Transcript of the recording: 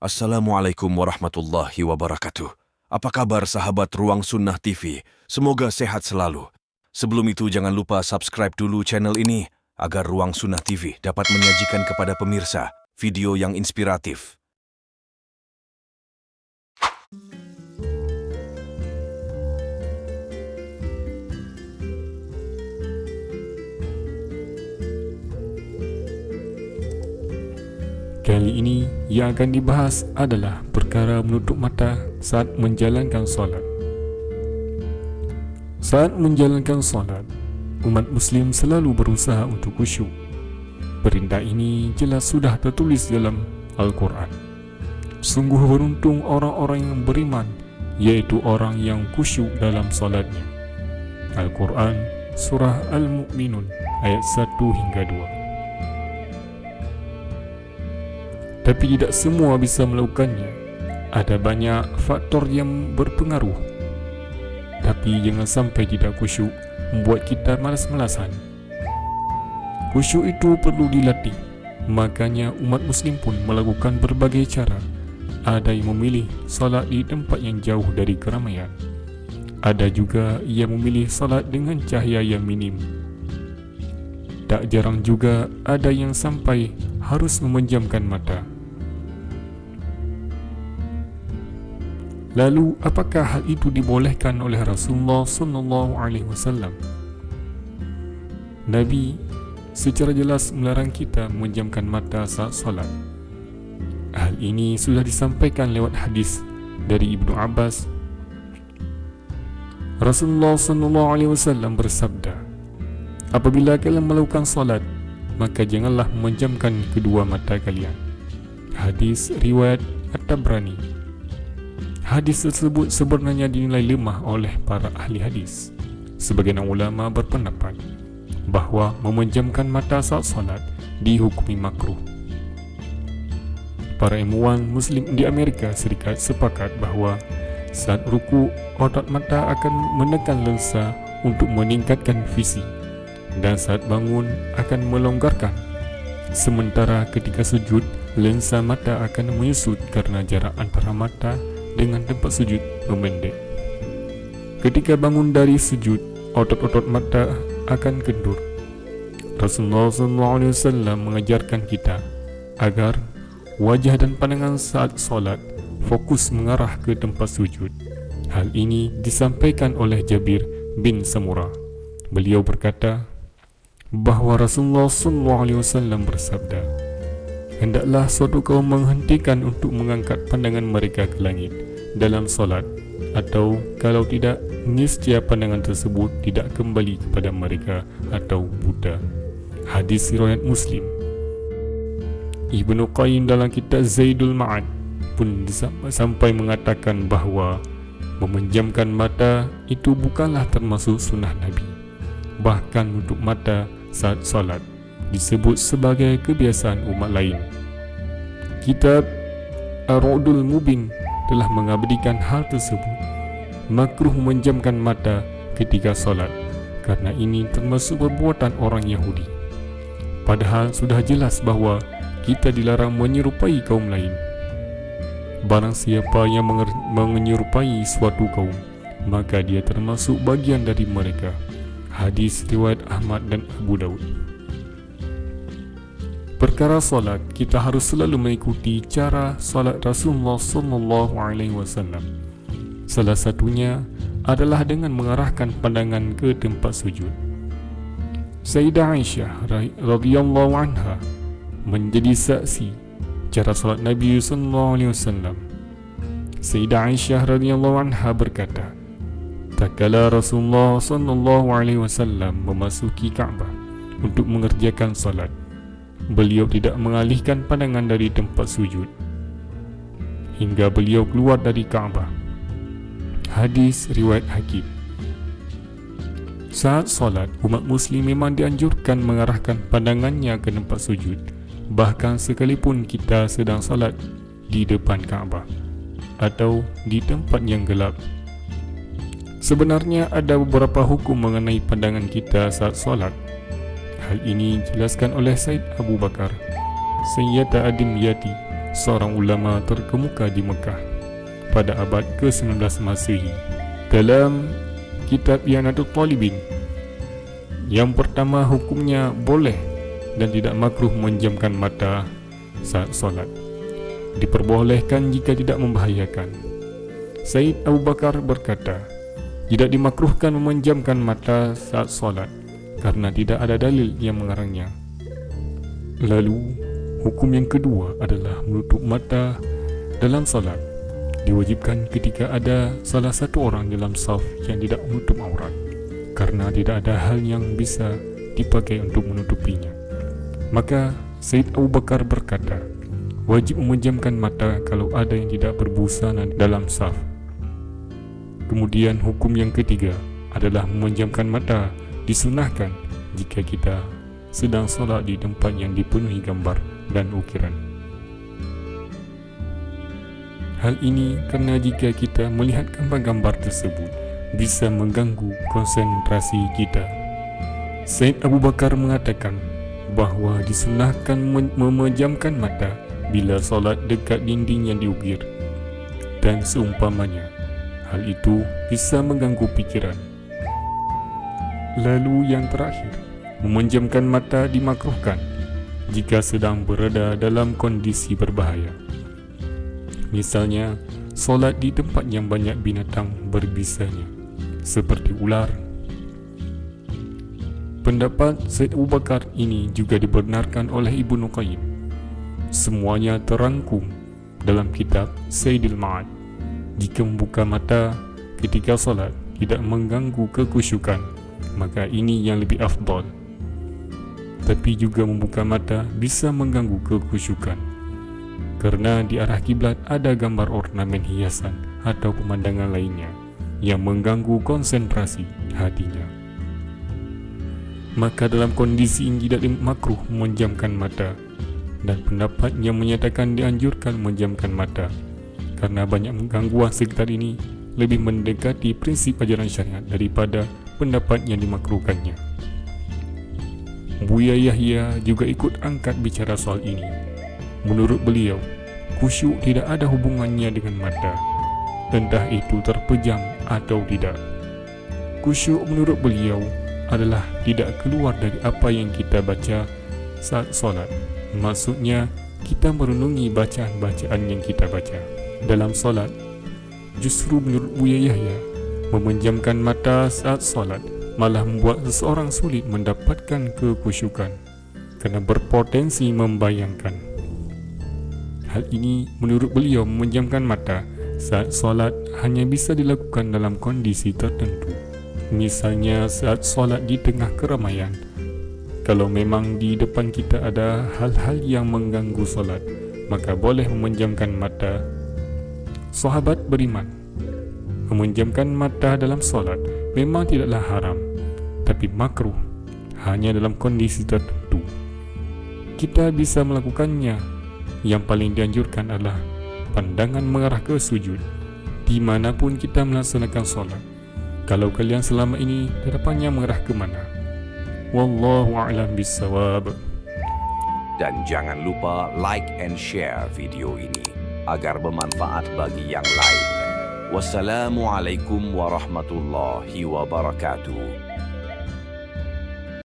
Assalamualaikum warahmatullahi wabarakatuh. Apa kabar sahabat Ruang Sunnah TV? Semoga sehat selalu. Sebelum itu jangan lupa subscribe dulu channel ini agar Ruang Sunnah TV dapat menyajikan kepada pemirsa video yang inspiratif. Kali ini yang akan dibahas adalah perkara menutup mata saat menjalankan solat. Saat menjalankan solat, umat Muslim selalu berusaha untuk khusyuk. Perintah ini jelas sudah tertulis dalam Al-Quran. Sungguh beruntung orang-orang yang beriman, yaitu orang yang khusyuk dalam solatnya. Al-Quran, Surah Al-Mu'minun, ayat 1 hingga 2. Tapi tidak semua bisa melakukannya. Ada banyak faktor yang berpengaruh. Tapi jangan sampai tidak khusyuk membuat kita malas-malasan. Khusyuk itu perlu dilatih. Makanya umat Muslim pun melakukan berbagai cara. Ada yang memilih solat di tempat yang jauh dari keramaian. Ada juga yang memilih solat dengan cahaya yang minim. Tak jarang juga ada yang sampai harus memejamkan mata. Lalu, apakah hal itu dibolehkan oleh Rasulullah SAW? Nabi secara jelas melarang kita memejamkan mata saat solat. Hal ini sudah disampaikan lewat hadis dari Ibnu Abbas. Rasulullah SAW bersabda, apabila kalian melakukan solat, maka janganlah memejamkan kedua mata kalian. Hadis riwayat At-Tabrani. Hadis tersebut sebenarnya dinilai lemah oleh para ahli hadis. Sebagian ulama berpendapat bahawa memejamkan mata saat solat dihukumi makruh. Para ilmuwan Muslim di Amerika Serikat sepakat bahawa saat ruku, otot mata akan menekan lensa untuk meningkatkan visi, dan saat bangun akan melonggarkan. Sementara ketika sujud, lensa mata akan menyusut kerana jarak antara mata dengan tempat sujud memendek. Ketika bangun dari sujud, otot-otot mata akan kendur. Rasulullah SAW mengajarkan kita agar wajah dan pandangan saat solat fokus mengarah ke tempat sujud. Hal ini disampaikan oleh Jabir bin Samurah. Beliau berkata bahawa Rasulullah SAW bersabda, hendaklah suatu kaum menghentikan untuk mengangkat pandangan mereka ke langit dalam solat, atau kalau tidak, niscaya pandangan tersebut tidak kembali kepada mereka atau buta. Hadis riwayat Muslim. Ibnu Qayyim dalam kitab Zaidul Ma'ad pun sampai mengatakan bahawa memejamkan mata itu bukanlah termasuk sunnah Nabi. Bahkan menutup mata saat solat disebut sebagai kebiasaan umat lain. Kitab Ar-Ra'dul Mubin telah mengabadikan hal tersebut. Makruh memejamkan mata ketika solat, karena ini termasuk perbuatan orang Yahudi. Padahal sudah jelas bahawa kita dilarang menyerupai kaum lain. Barang siapa yang menyerupai suatu kaum, maka dia termasuk bagian dari mereka. Hadis riwayat Ahmad dan Abu Daud. Perkara solat, kita harus selalu mengikuti cara solat Rasulullah SAW. Salah satunya adalah dengan mengarahkan pandangan ke tempat sujud. Sayyidah Aisyah radhiyallahu anha menjadi saksi cara solat Nabi SAW. Sayyidah Aisyah radhiyallahu anha berkata, tatkala Rasulullah SAW memasuki Kaabah untuk mengerjakan solat, beliau tidak mengalihkan pandangan dari tempat sujud hingga beliau keluar dari Kaabah. Hadis riwayat Hakim. Saat solat, umat Muslim memang dianjurkan mengarahkan pandangannya ke tempat sujud, bahkan sekalipun kita sedang solat di depan Kaabah atau di tempat yang gelap. Sebenarnya ada beberapa hukum mengenai pandangan kita saat solat. Hal ini dijelaskan oleh Said Abu Bakar, Sayyidah Adimyati seorang ulama terkemuka di Mekah pada abad ke-19 Masehi. Dalam kitab I'anatul Talibin, yang pertama, hukumnya boleh dan tidak makruh memejamkan mata saat solat. Diperbolehkan jika tidak membahayakan. Said Abu Bakar berkata, tidak dimakruhkan memejamkan mata saat solat karena tidak ada dalil yang mengarangnya. Lalu, hukum yang kedua adalah menutup mata dalam solat. Diwajibkan ketika ada salah satu orang dalam saf yang tidak menutup aurat, karena tidak ada hal yang bisa dipakai untuk menutupinya. Maka Said Abu Bakar berkata, wajib memejamkan mata kalau ada yang tidak berbusana dalam saf. Kemudian hukum yang ketiga adalah memejamkan mata disunahkan jika kita sedang solat di tempat yang dipenuhi gambar dan ukiran. Hal ini kerana jika kita melihat gambar-gambar tersebut bisa mengganggu konsentrasi kita. Said Abu Bakar mengatakan bahawa disunahkan memejamkan mata bila solat dekat dinding yang diukir dan seumpamanya. Hal itu bisa mengganggu pikiran. Lalu yang terakhir, memejamkan mata dimakruhkan jika sedang berada dalam kondisi berbahaya. Misalnya, solat di tempat yang banyak binatang berbisanya, seperti ular. Pendapat Said Abu Bakar ini juga dibenarkan oleh Ibnu Qayyim. Semuanya terangkum dalam kitab Saidil Ma'ad. Jika membuka mata ketika solat tidak mengganggu kekhusyukan, maka ini yang lebih afdal. Tapi juga membuka mata bisa mengganggu kekhusyukan, kerana di arah kiblat ada gambar ornamen hiasan atau pemandangan lainnya yang mengganggu konsentrasi hatinya. Maka dalam kondisi ini tidak makruh memejamkan mata, dan pendapat yang menyatakan dianjurkan memejamkan mata karena banyak gangguan sekitar ini lebih mendekati prinsip ajaran syariat daripada pendapat yang dimakruhkannya. Buya Yahya juga ikut angkat bicara soal ini. Menurut beliau, khusyuk tidak ada hubungannya dengan mata, entah itu terpejam atau tidak. Khusyuk menurut beliau adalah tidak keluar dari apa yang kita baca saat solat. Maksudnya, kita merenungi bacaan-bacaan yang kita baca dalam solat. Justru menurut Buya Yahya, memejamkan mata saat solat malah membuat seseorang sulit mendapatkan kekhusyukan kerana berpotensi membayangkan. Hal ini menurut beliau memejamkan mata saat solat hanya bisa dilakukan dalam kondisi tertentu. Misalnya saat solat di tengah keramaian. Kalau memang di depan kita ada hal-hal yang mengganggu solat, maka boleh memejamkan mata. Sahabat beriman, memejamkan mata dalam solat memang tidaklah haram, tapi makruh hanya dalam kondisi tertentu. Kita bisa melakukannya. Yang paling dianjurkan adalah pandangan mengarah ke sujud dimanapun kita melaksanakan solat. Kalau kalian selama ini hadapannya mengarah ke mana? Wallahu a'lam bissawab. Dan jangan lupa like and share video ini agar bermanfaat bagi yang lain. Wassalamualaikum warahmatullahi wabarakatuh.